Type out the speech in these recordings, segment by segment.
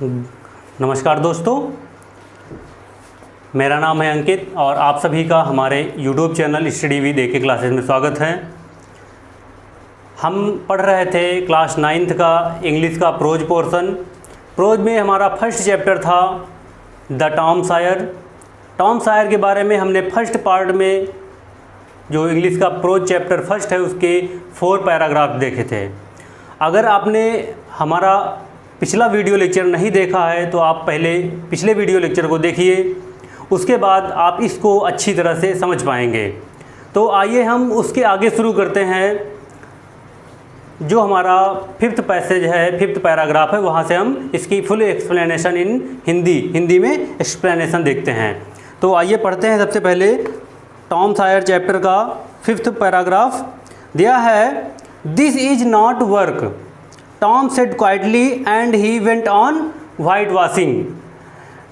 नमस्कार दोस्तों, मेरा नाम है अंकित और आप सभी का हमारे YouTube channel study with AK classes में स्वागत है। हम पढ़ रहे थे क्लास 9th का इंग्लिश का प्रोज पोर्शन। प्रोज में हमारा फर्स्ट चैप्टर था the Tom Sawyer. Tom Sawyer के बारे में हमने फर्स्ट पार्ट में जो इंग्लिश का प्रोज चैप्टर फर्स्ट है उसके 4 पैराग्राफ देखे थे। अगर आपने हमारा पिछला वीडियो लेक्चर नहीं देखा है तो आप पहले पिछले वीडियो लेक्चर को देखिए, उसके बाद आप इसको अच्छी तरह से समझ पाएंगे। तो आइए हम उसके आगे शुरू करते हैं। जो हमारा 5th पैसेज है, 5th पैराग्राफ है, वहाँ से हम इसकी फुल एक्सप्लेनेशन इन हिंदी में एक्सप्लेनेशन देखते हैं। तो आइए पढ़ते हैं। सबसे पहले टॉम सायर चैप्टर का 5th पैराग्राफ दिया है। This is not work, Tom said quietly and he went on whitewashing.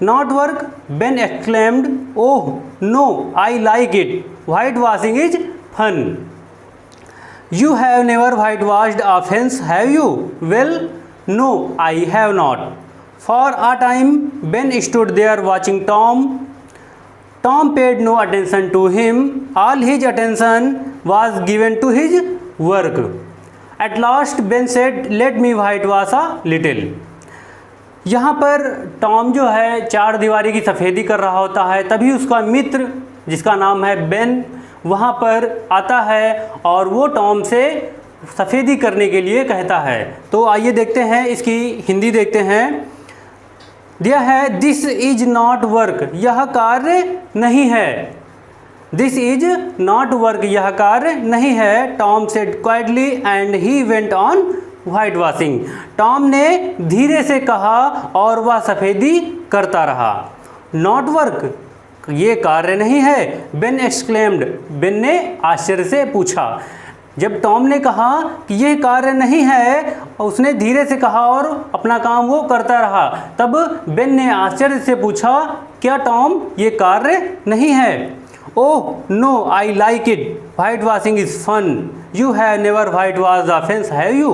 Not work? Ben exclaimed. Oh no, I like it. Whitewashing is fun. You have never whitewashed a fence, have you? Well, no, I have not. For a time, Ben stood there watching Tom. Tom paid no attention to him. All his attention was given to his work. At last Ben said, "Let me whitewash a little." यहाँ पर Tom जो है चार दीवारी की सफ़ेदी कर रहा होता है, तभी उसका मित्र जिसका नाम है बेन वहाँ पर आता है और वो टॉम से सफ़ेदी करने के लिए कहता है। तो आइए देखते हैं, इसकी हिंदी देखते हैं। दिया है दिस इज नॉट वर्क, यह कार्य नहीं है। दिस इज नॉट वर्क, यह कार्य नहीं है। Tom said quietly and he went on white washing. Tom ने धीरे से कहा और वह सफ़ेदी करता रहा। नॉट वर्क, ये कार्य नहीं है। बेन एक्सक्लेम्ड, बेन ने आश्चर्य से पूछा। जब टॉम ने कहा कि यह कार्य नहीं है, उसने धीरे से कहा और अपना काम वो करता रहा, तब बेन ने आश्चर्य से पूछा, क्या टॉम ये कार्य नहीं है? Oh no, I like it, white washing is fun. You have never white wash the fence, have you?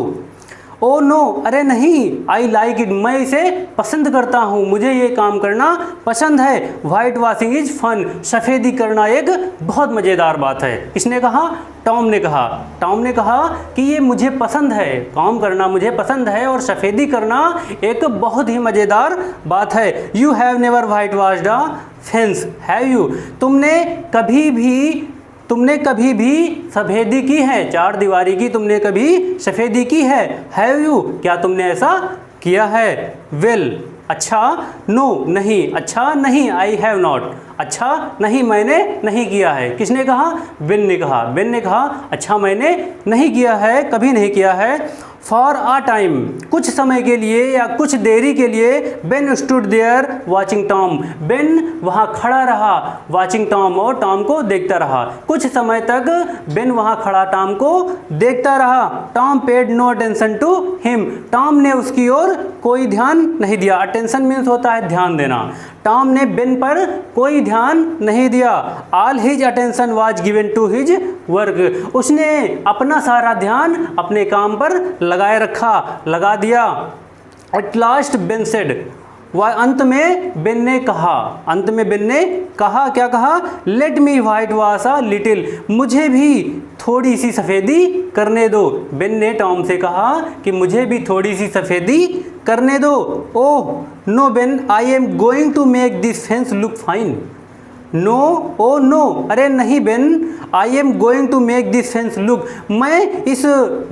Oh no, अरे नहीं, आई लाइक इट, मैं इसे पसंद करता हूँ, मुझे ये काम करना पसंद है। वाइट वॉशिंग इज़ फन, सफ़ेदी करना एक बहुत मज़ेदार बात है। किसने कहा? टॉम ने कहा। टॉम ने कहा कि ये मुझे पसंद है, काम करना मुझे पसंद है और सफ़ेदी करना एक बहुत ही मज़ेदार बात है। You have never white washed a fence, have you? तुमने कभी भी सफ़ेदी की है, चार दीवारी की तुमने कभी सफ़ेदी की है? हैव यू, क्या तुमने ऐसा किया है? वेल, अच्छा, नो, नहीं, अच्छा नहीं, आई हैव नॉट, अच्छा नहीं, मैंने नहीं किया है। किसने कहा? बेन ने कहा। बेन ने कहा अच्छा मैंने नहीं किया है, कभी नहीं किया है। फॉर आ टाइम, कुछ समय के लिए या कुछ देरी के लिए, Ben stood there watching Tom, Ben वहाँ खड़ा रहा, वॉचिंग टॉम, और टॉम को देखता रहा। कुछ समय तक बेन वहाँ खड़ा टॉम को देखता रहा। Tom paid no attention to him, Tom ने उसकी ओर कोई ध्यान नहीं दिया। अटेंशन मीन्स होता है ध्यान देना। टॉम ने बेन पर कोई ध्यान नहीं दिया। All his attention was given to his work, उसने अपना सारा ध्यान अपने काम पर लगाए रखा, लगा दिया। एट लास्ट बेन सेड, वह अंत में बेन ने कहा, अंत में बेन ने कहा, क्या कहा? Let me white wash a little, मुझे भी थोड़ी सी सफ़ेदी करने दो। बेन ने टॉम से कहा कि मुझे भी थोड़ी सी सफ़ेदी करने दो। Oh no Ben, I am going to make this fence look fine. No, oh no, अरे नहीं Ben, I am going to make this fence look, मैं इस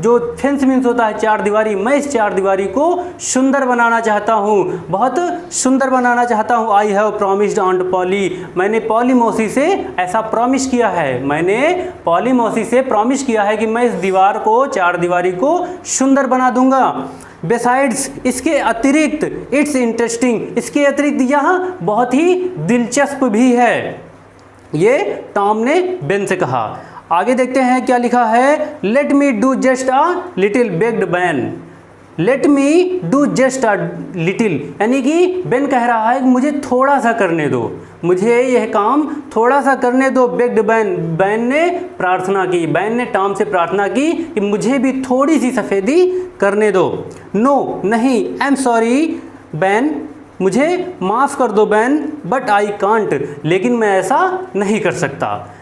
जो फेंस मीन्स होता है चार दीवारी, मैं इस चार दीवारी को सुंदर बनाना चाहता हूँ, बहुत सुंदर बनाना चाहता हूँ। आई हैव प्रॉमिस्ड ऑन्ट पॉली, मैंने पॉली मौसी से ऐसा प्रॉमिस किया है, मैंने पॉली मौसी से प्रॉमिस किया है कि मैं इस दीवार को, चार दीवारी को सुंदर बना दूंगा। बेसाइड्स, इसके अतिरिक्त, इट्स इंटरेस्टिंग, इसके अतिरिक्त यह बहुत ही दिलचस्प भी है। ये टॉम ने बेन से कहा। आगे देखते हैं क्या लिखा है। Let me do just a little bagged Ben, let me do just a little, यानी कि बेन कह रहा है कि मुझे थोड़ा सा करने दो, मुझे यह काम थोड़ा सा करने दो। बेग्ड बैन, बैन ने प्रार्थना की, बैन ने टॉम से प्रार्थना की कि मुझे भी थोड़ी सी सफ़ेदी करने दो। नो, नहीं, आई एम सॉरी, बैन, मुझे माफ़ कर दो बैन, बट आई कांट, लेकिन मैं ऐसा नहीं कर सकता।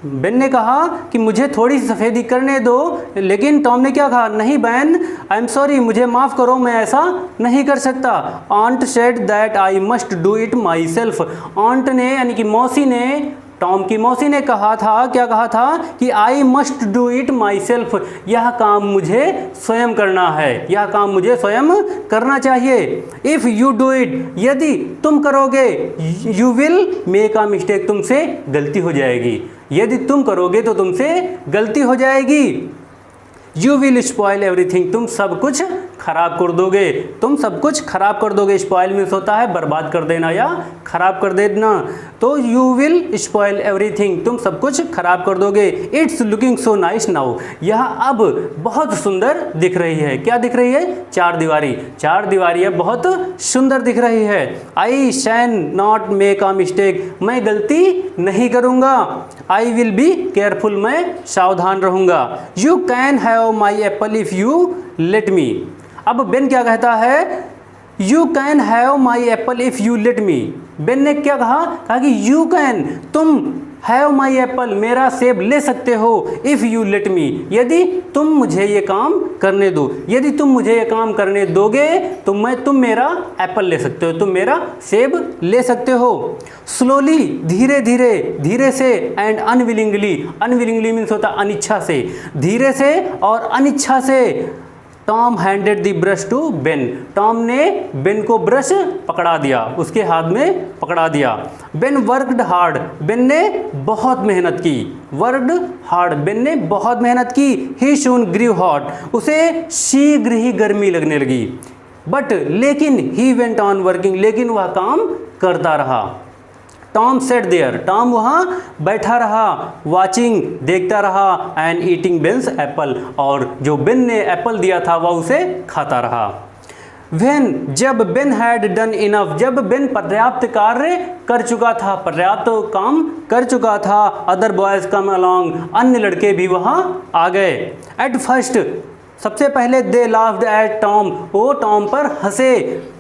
बेन ने कहा कि मुझे थोड़ी सी सफ़ेदी करने दो, लेकिन टॉम ने क्या कहा, नहीं बैन, आई एम सॉरी, मुझे माफ़ करो, मैं ऐसा नहीं कर सकता। ऑन्ट said that I must do it my self. ऑन्ट ने यानी कि मौसी ने, टॉम की मौसी ने कहा था, क्या कहा था कि I must do it my self, यह काम मुझे स्वयं करना है, यह काम मुझे स्वयं करना चाहिए। इफ़ यू डू इट, यदि तुम करोगे, you will make a mistake, तुमसे गलती हो जाएगी, यदि तुम करोगे तो तुमसे गलती हो जाएगी। यू विल स्पॉइल एवरीथिंग, तुम सब कुछ खराब कर दोगे, तुम सब कुछ खराब कर दोगे। स्पॉइल मीन्स होता है बर्बाद कर देना या खराब कर देना, तो यू विल स्पॉइल एवरीथिंग, तुम सब कुछ खराब कर दोगे। It's looking so nice now, यह अब बहुत सुंदर दिख रही है। क्या दिख रही है? चार दीवारी, चार दीवारी अब बहुत सुंदर दिख रही है। आई शैन नॉट मेक अ मिस्टेक, मैं गलती नहीं करूँगा। आई विल बी केयरफुल, मैं सावधान रहूँगा। You can have my Apple if you let me. अब बेन क्या कहता है, you can have my Apple if you let me. Ben ने क्या कहा कि यू कैन, तुम हैव माई एप्पल, मेरा सेब ले सकते हो, इफ़ यू लेट मी, यदि तुम मुझे ये काम करने दो, यदि तुम मुझे ये काम करने दोगे तो तुम मेरा एप्पल ले सकते हो, तुम मेरा सेब ले सकते हो। स्लोली, धीरे धीरे, धीरे से, एंड अनविलिंगली, अनविलिंगली मीन्स होता अनिच्छा से, धीरे से और अनिच्छा से। Tom handed the brush to Ben, Tom ने बेन को ब्रश पकड़ा दिया, उसके हाथ में पकड़ा दिया। बेन वर्कड हार्ड, बेन ने बहुत मेहनत की, वर्कड हार्ड, बेन ने बहुत मेहनत की। ही सून ग्रीव हॉट, उसे शीघ्र ही गर्मी लगने लगी। बट लेकिन ही वेंट ऑन वर्किंग, लेकिन वह काम करता रहा। टॉम सेट देयर, टॉम वहाँ बैठा रहा, वाचिंग, देखता रहा, एंड ईटिंग बेन्स एप्पल, और जो बेन ने एप्पल दिया था वह उसे खाता रहा। वेन, जब बेन हैड डन इनफ, जब बेन पर्याप्त कार्य कर चुका था, पर्याप्त काम कर चुका था। अदर बॉयज़ कम अलॉन्ग, अन्य लड़के भी वहाँ आ गए। एट फर्स्ट, सबसे पहले दे लाफ्ड एट टॉम, वो टॉम पर हंसे।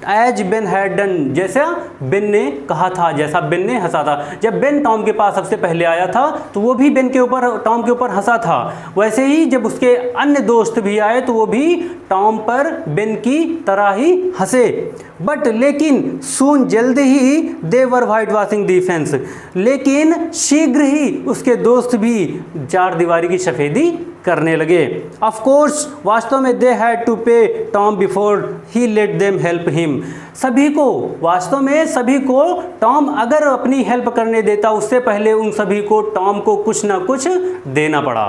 एज बेन हैड डन, जैसा बेन ने कहा था, जैसा बेन ने हंसा था। जब बेन टॉम के पास सबसे पहले आया था तो वो भी बेन के ऊपर, टॉम के ऊपर हंसा था। वैसे ही जब उसके अन्य दोस्त भी आए तो वो भी टॉम पर बेन की तरह ही हंसे। बट लेकिन सून, जल्द ही, दे वर वाइट वॉशिंग दी फेंस, लेकिन शीघ्र ही उसके दोस्त भी चार दीवारी की सफ़ेदी करने लगे। ऑफ कोर्स, वास्तव में दे हैड टू पे Tom before he let them help him, सभी को, वास्तव में सभी को टॉम अगर अपनी हेल्प करने देता उससे पहले उन सभी को टॉम को कुछ ना कुछ देना पड़ा।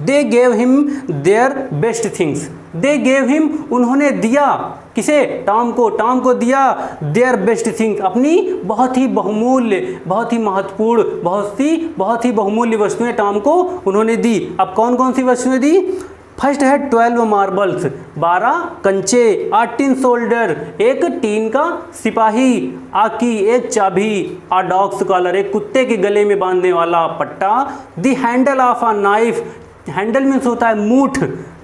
They gave him their best things, they gave him, उन्होंने दिया, किसे? टॉम को, टॉम को दिया देयर बेस्ट थिंग्स, अपनी बहुत ही बहुमूल्य, बहुत ही महत्वपूर्ण, बहुत ही बहुमूल्य वस्तुएं टॉम को उन्होंने दी। अब कौन कौन सी वस्तुएं दी? फर्स्ट है 12 मार्बल्स, 12 कंचे, आ टिन सोल्डर, एक टीन का सिपाही, आ की, एक चाबी, आ डॉग्स कॉलर, एक कुत्ते के गले में बांधने वाला पट्टा, the handle of a knife, handle means होता है मूठ,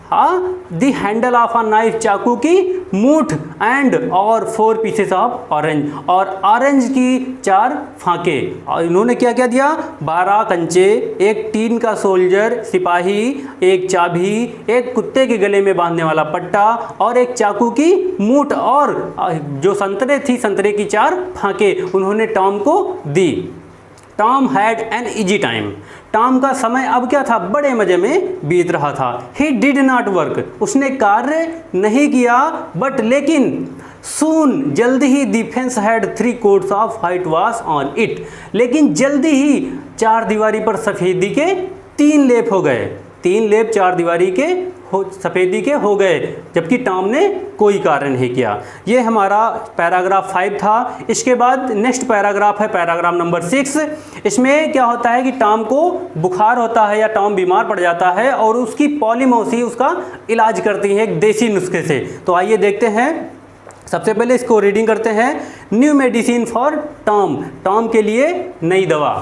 हाँ, दी हैंडल ऑफ अ नाइफ, चाकू की मूठ, एंड और 4 पीसेस ऑफ ऑरेंज, और ऑरेंज की 4 फांके। और इन्होंने क्या क्या दिया? 12 कंचे, एक टीन का सोल्जर सिपाही, एक चाबी, एक कुत्ते के गले में बांधने वाला पट्टा, और एक चाकू की मूठ, और जो संतरे थी, संतरे की 4 फांके उन्होंने टॉम को दी। Tom had an easy time, Tom का समय अब क्या था? बड़े मज़े में बीत रहा था। ही डिड नॉट वर्क, उसने कार्य नहीं किया। बट लेकिन, सून, जल्द ही, the fence had 3 coats of whitewash on it, लेकिन जल्दी ही चार दीवारी पर सफ़ेदी के 3 लेप हो गए, 3 लेप चार दीवारी के सफ़ेदी के हो गए, जबकि टॉम ने कोई कार्य नहीं किया। ये हमारा पैराग्राफ 5 था। इसके बाद नेक्स्ट पैराग्राफ है पैराग्राफ नंबर 6। इसमें क्या होता है कि टॉम को बुखार होता है या टॉम बीमार पड़ जाता है और उसकी पॉली मौसी उसका इलाज करती है एक देसी नुस्खे से। तो आइए देखते हैं। सबसे पहले इसको रीडिंग करते हैं। New medicine for Tom, Tom के लिए नई दवा।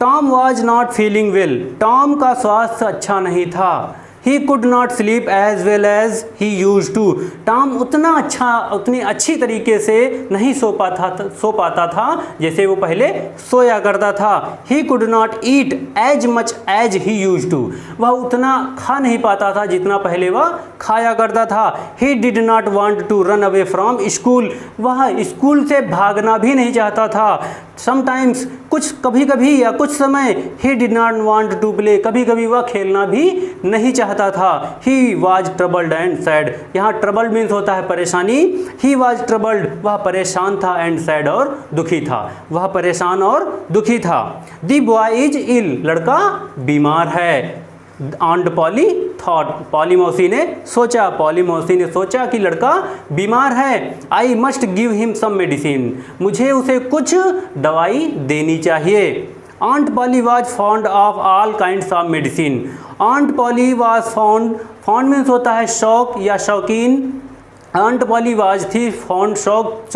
Tom was not feeling well, Tom का स्वास्थ्य अच्छा नहीं था। He could not sleep as well as he used to. Tom उतनी अच्छी तरीके से नहीं सो पाता था जैसे वो पहले सोया करता था। He could not eat as much as he used to. वह उतना खा नहीं पाता था जितना पहले वह खाया करता था। He did not want to run away from school. वह स्कूल से भागना भी नहीं चाहता था। समटाइम्स कभी कभी या कुछ समय he did not want to play. कभी कभी वह खेलना भी नहीं चाहता था। He was troubled and sad. यहाँ ट्रबल्ड मीन्स होता है परेशानी। ही वॉज ट्रबल्ड, वह परेशान था, एंड सैड और दुखी था। वह परेशान और दुखी था। द बॉय इज इल, लड़का बीमार है। आंट पॉली थॉट, पॉली मौसी ने सोचा कि लड़का बीमार है। I must give him some medicine, मुझे उसे कुछ दवाई देनी चाहिए। Aunt Polly was fond of all kinds of medicine. Aunt Polly was fond means होता है शौक या शौकीन। आंट पॉली वाज थी फॉन्ड, शौक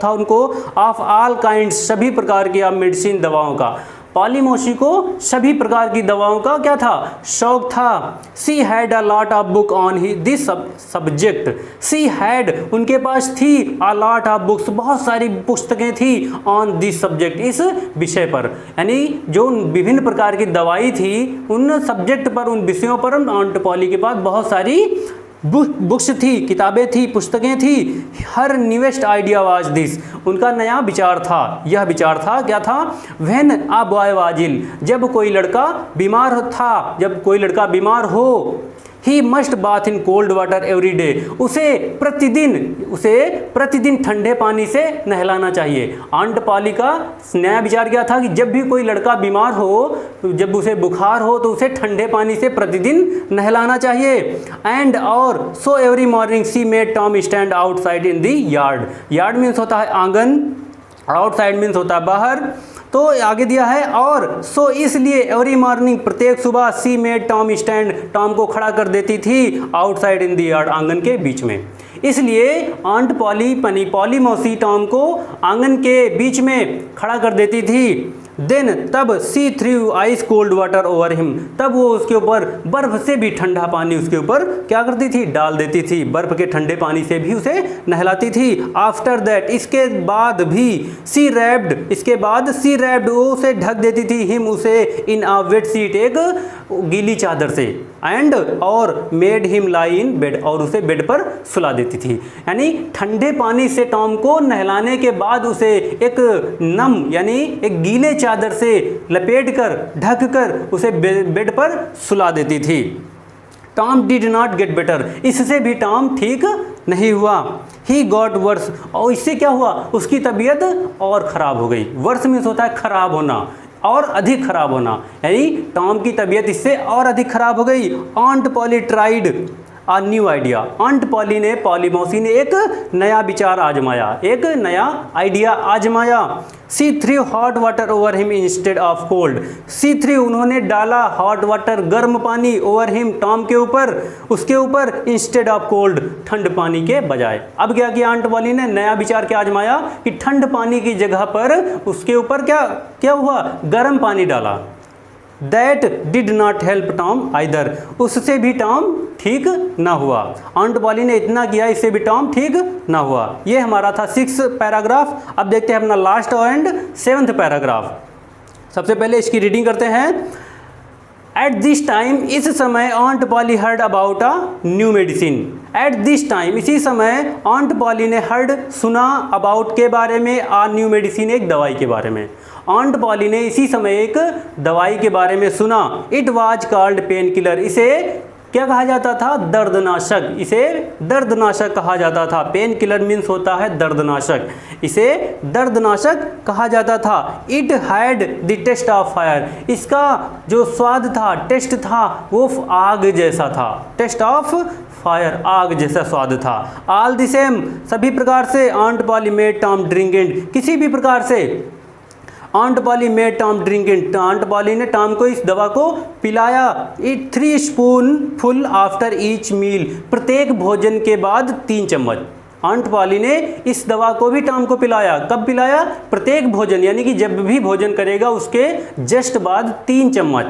था उनको, ऑफ ऑल काइंड्स, सभी प्रकार की आप मेडिसिन, दवाओं का। पॉली मौसी को सभी प्रकार की दवाओं का क्या था, शौक था। She had a lot of book on this subject. She had, उनके पास थी, अ लॉट ऑफ बुक्स, बहुत सारी पुस्तकें थी, ऑन दिस सब्जेक्ट, इस विषय पर। यानी जो विभिन्न प्रकार की दवाई थी उन सब्जेक्ट पर, उन विषयों पर आंट पॉली के पास बहुत सारी बुक्स थी, किताबें थी, पुस्तकें थी। Her newest idea was this, उनका नया विचार था। यह विचार था, क्या था, when a boy was ill, जब कोई लड़का बीमार हो। He must bath in cold water every day, उसे प्रतिदिन ठंडे पानी से नहलाना चाहिए। आंट पॉली का नया विचार क्या था कि जब भी कोई लड़का बीमार हो, जब उसे बुखार हो, तो उसे ठंडे पानी से प्रतिदिन नहलाना चाहिए। एंड और so every morning C made Tom stand outside in the yard. Yard means होता है आंगन, आउटसाइड मीन्स होता है बाहर। तो आगे दिया है और सो इसलिए एवरी मॉर्निंग, प्रत्येक सुबह, सी मेड टॉम स्टैंड, टॉम को खड़ा कर देती थी, आउटसाइड इन दी यार्ड, आंगन के बीच में। इसलिए आंट पॉली मौसी टॉम को आंगन के बीच में खड़ा कर देती थी। देन तब she threw ice cold water over him, तब वो उसके ऊपर बर्फ से भी ठंडा पानी उसके ऊपर क्या करती थी, डाल देती थी। बर्फ के ठंडे पानी से भी उसे नहलाती थी। आफ्टर दैट, इसके बाद सी रैप्ड, वो उसे ढक देती थी, हिम, उसे, इन अ वेट शीट, एक गीली चादर से। एंड और made him lie in bed, और उसे बेड पर सुला देती थी। यानी ठंडे पानी से टॉम को नहलाने के बाद उसे एक नम यानी एक गीले चादर से लपेट कर, ढक कर उसे बेड पर सुला देती थी। Tom did not get better, इससे भी टॉम ठीक नहीं हुआ। ही गॉट वर्स, और इससे क्या हुआ, उसकी तबीयत और ख़राब हो गई। वर्स मीन्स होता है खराब होना, और अधिक खराब होना, यानी टॉम की तबीयत इससे और अधिक खराब हो गई। Aunt Polly tried a new idea, aunt Polly मौसी ने एक नया विचार आजमाया, एक नया आइडिया आजमाया। She threw hot water over him instead of cold, she threw, उन्होंने डाला हॉट वाटर, गर्म पानी, ओवर हिम, टॉम के ऊपर, उसके ऊपर, इंस्टेड ऑफ कोल्ड, ठंड पानी के बजाय। अब क्या किया आंट पॉली ने, नया विचार क्या आजमाया कि ठंड पानी की जगह पर उसके ऊपर क्या हुआ, गर्म पानी डाला। That did not help Tom either, उससे भी टॉम ठीक ना हुआ। आंट पॉली ने इतना किया, इससे भी टॉम ठीक ना हुआ। ये हमारा था 6 पैराग्राफ। अब देखते हैं अपना लास्ट एंड 7th पैराग्राफ। सबसे पहले इसकी रीडिंग करते हैं। एट दिस टाइम, इस समय, aunt Polly heard about a new medicine. At this time, इसी समय, आंट पॉली ने हर्ड, सुना, अबाउट के बारे में, आ न्यू मेडिसिन, एक दवाई के बारे में। आंट पॉली ने इसी समय एक दवाई के बारे में सुना। It was called pain killer, इसे क्या कहा जाता था, दर्दनाशक, इसे दर्दनाशक कहा जाता था। पेन किलर मीन्स होता है दर्दनाशक, इसे दर्दनाशक कहा जाता था। It had the taste of fire, इसका जो स्वाद था, टेस्ट था, वो आग जैसा था। टेस्ट ऑफ फायर, आग जैसा स्वाद था। ऑल द सेम, सभी प्रकार से, aunt Polly made Tom drink it, किसी भी प्रकार से, aunt Polly made Tom drink it, aunt Polly ने टॉम को इस दवा को पिलाया। It 3 spoonful after each meal, प्रत्येक भोजन के बाद 3 चम्मच। आंट पॉली ने इस दवा को भी टॉम को पिलाया। कब पिलाया, प्रत्येक भोजन, यानी कि जब भी भोजन करेगा उसके जस्ट बाद 3 चम्मच।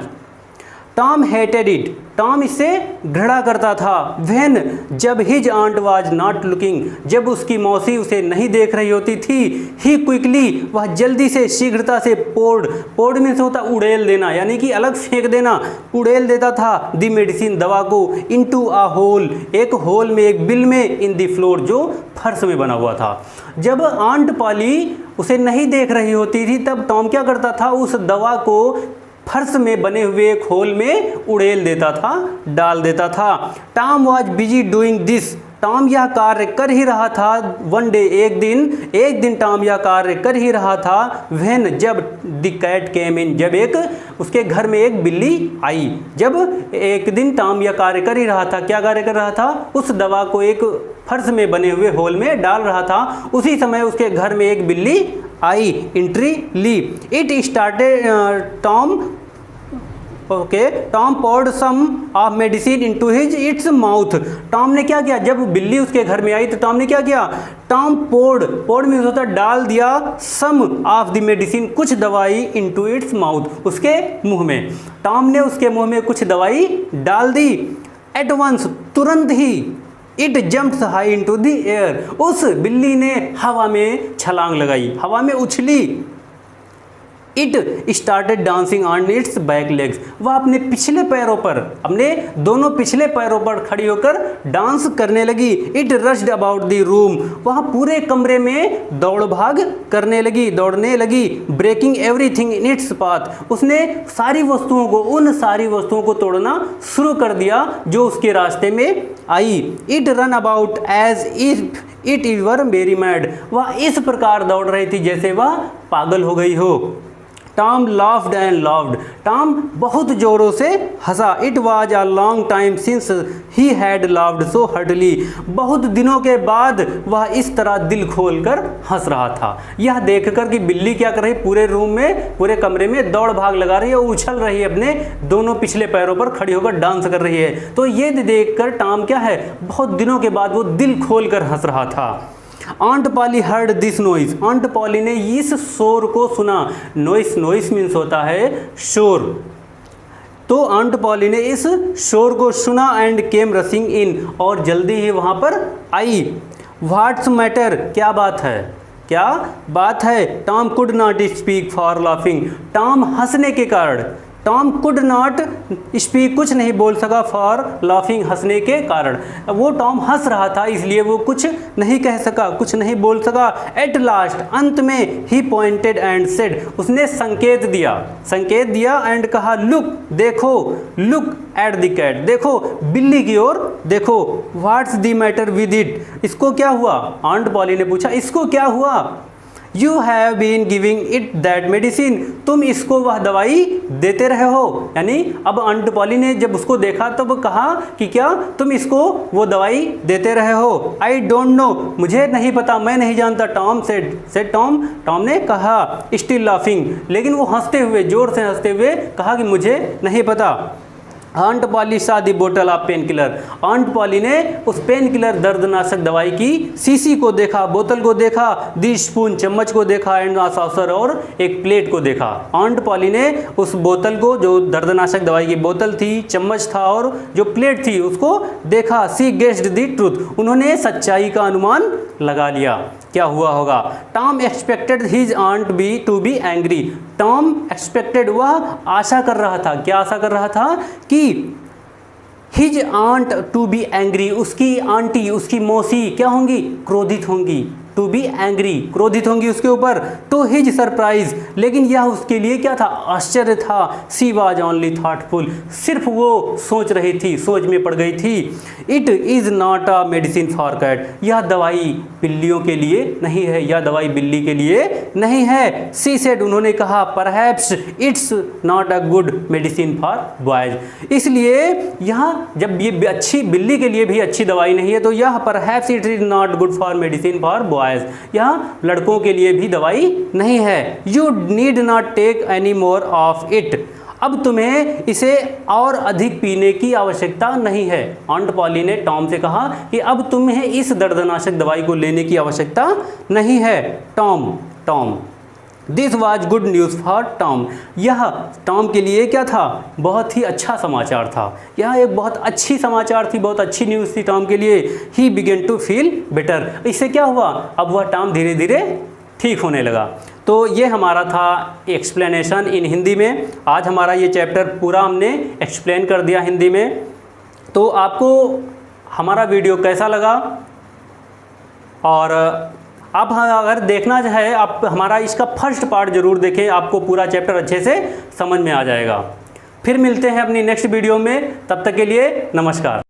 टॉम हेटेड इट, टॉम इससे घृणा करता था। व्हेन, जब his aunt was not looking, जब उसकी मौसी उसे नहीं देख रही होती थी। ही क्विकली, वह जल्दी से, शीघ्रता से, पोर्ड में से होता उड़ेल देना, यानी कि अलग फेंक देना, उड़ेल देता था द मेडिसिन, दवा को, इनटू अ होल, एक होल में, एक बिल में, इन द फ्लोर, जो फर्श में बना हुआ था। जब आंट पॉली उसे नहीं देख रही होती थी तब टॉम क्या करता था, उस दवा को फर्श में बने हुए एक होल में उड़ेल देता था, डाल देता था। Tom was busy doing this, Tom यह कार्य कर ही रहा था। वन डे, एक दिन टॉम यह कार्य कर ही रहा था। व्हेन, जब द कैट केम इन, जब एक उसके घर में एक बिल्ली आई। जब एक दिन टॉम यह कार्य कर ही रहा था, क्या कार्य कर रहा था, उस दवा को एक फर्श में बने हुए होल में डाल रहा था, उसी समय उसके घर में एक बिल्ली आई, एंट्री ली। It started Tom poured some of medicine into his its mouth. Tom ने क्या किया, जब बिल्ली उसके घर में आई तो टॉम ने क्या किया, टॉम पोर्ड में होता डाल दिया, सम ऑफ द मेडिसिन, कुछ दवाई, इनटू इट्स माउथ, उसके मुंह में। टॉम ने उसके मुंह में कुछ दवाई डाल दी। एट वंस, तुरंत ही, it jumps high into the air, उस बिल्ली ने हवा में छलांग लगाई, हवा में उछली। It started dancing on it's back legs, वह अपने पिछले पैरों पर, अपने दोनों पिछले पैरों पर खड़ी होकर डांस करने लगी। It rushed about the room, वह पूरे कमरे में दौड़ भाग करने लगी, दौड़ने लगी। Breaking everything in its path, उसने सारी वस्तुओं को, उन सारी वस्तुओं को तोड़ना शुरू कर दिया जो उसके रास्ते में आई। It run about as if it were very mad, वह इस प्रकार दौड़ रही थी जैसे वह पागल हो गई हो। Tom laughed and laughed, Tom बहुत जोरों से हंसा। It was a long time since he had laughed so heartily, बहुत दिनों के बाद वह इस तरह दिल खोलकर हंस रहा था। यह देखकर कि बिल्ली क्या कर रही, पूरे रूम में, पूरे कमरे में दौड़ भाग लगा रही है, उछल रही है, अपने दोनों पिछले पैरों पर खड़ी होकर डांस कर रही है। तो ये देखकर टॉम क्या है, बहुत दिनों के बाद वो दिल खोलकर हंस रहा था। Aunt Polly heard this noise, aunt Polly ने इस शोर को सुना। नॉइस मीन्स होता है शोर। तो आंट पॉली ने इस शोर को सुना एंड केम रशिंग इन, और जल्दी ही वहाँ पर आई। व्हाट्स मैटर, क्या बात है, क्या बात है। Tom could not speak for laughing, Tom हंसने के कारण, टॉम कुड नॉट स्पीक, कुछ नहीं बोल सका, फॉर लाफिंग, हंसने के कारण। वो टॉम हंस रहा था इसलिए वो कुछ नहीं कह सका, कुछ नहीं बोल सका। एट लास्ट, अंत में, ही पॉइंटेड एंड सेड, उसने संकेत दिया एंड कहा, लुक, देखो, लुक एट द कैट, देखो बिल्ली की ओर देखो। What's the matter with it, इसको क्या हुआ, आंट पॉली ने पूछा, इसको क्या हुआ। You have been giving it that medicine, तुम इसको वह दवाई देते रहे हो। यानी अब आंट पॉली ने जब उसको देखा तब कहा कि क्या तुम इसको वो दवाई देते रहे हो। आई डोंट नो, मुझे नहीं पता, मैं नहीं जानता। टॉम सेड टॉम ने कहा, स्टिल लाफिंग, लेकिन वो हंसते हुए, जोर से हंसते हुए कहा कि मुझे नहीं पता। Aunt poly saw the bottle of pain killer, aunt Polly ने उस पेन किलर दर्दनाशक दवाई की शीशी को देखा, बोतल को देखा, दी स्पून, चम्मच को देखा, एंड सॉसर, और एक प्लेट को देखा। आंट पॉली ने उस बोतल को, जो दर्दनाशक दवाई की बोतल थी, चम्मच था और जो प्लेट थी, उसको देखा। सी गेस्ड दी ट्रूथ, उन्होंने सच्चाई का अनुमान लगा लिया क्या हुआ होगा। Tom expected his aunt to be angry, Tom expected, वह आशा कर रहा था, क्या आशा कर रहा था कि his aunt to be angry, उसकी आंटी, उसकी मौसी क्या होंगी, क्रोधित होंगी। टू बी एंग्री, क्रोधित होंगी उसके ऊपर। टू हिज सरप्राइज, लेकिन यह उसके लिए क्या था, आश्चर्य था। सी वाज ओनली थॉटफुल, सिर्फ वो सोच रही थी, सोच में पड़ गई थी। It is not a medicine for cat, यह दवाई बिल्लियों के लिए नहीं है, यह दवाई बिल्ली के लिए नहीं है। सी सेड, उन्होंने कहा, perhaps it's not a good medicine for boys, इसलिए यहाँ जब ये अच्छी, बिल्ली के लिए भी अच्छी दवाई नहीं है, तो यह perhaps it is not good for medicine for boys, यहाँ लड़कों के लिए भी दवाई नहीं है। You need not take any more of it, अब तुम्हें इसे और अधिक पीने की आवश्यकता नहीं है। आंट पॉली ने टॉम से कहा कि अब तुम्हें इस दर्दनाशक दवाई को लेने की आवश्यकता नहीं है। Tom this was good news for Tom. यह टॉम के लिए क्या था, बहुत ही अच्छा समाचार था। यह एक बहुत अच्छी समाचार थी, बहुत अच्छी न्यूज़ थी टॉम के लिए। He began to feel better. इससे क्या हुआ, अब वह टॉम धीरे धीरे ठीक होने लगा। तो ये हमारा था एक्सप्लेनेशन इन हिंदी में। आज हमारा ये चैप्टर पूरा हमने एक्सप्लेन कर दिया हिंदी में। तो आपको हमारा वीडियो कैसा लगा, और अब अगर देखना है आप हमारा इसका फर्स्ट पार्ट ज़रूर देखें, आपको पूरा चैप्टर अच्छे से समझ में आ जाएगा। फिर मिलते हैं अपनी नेक्स्ट वीडियो में, तब तक के लिए नमस्कार।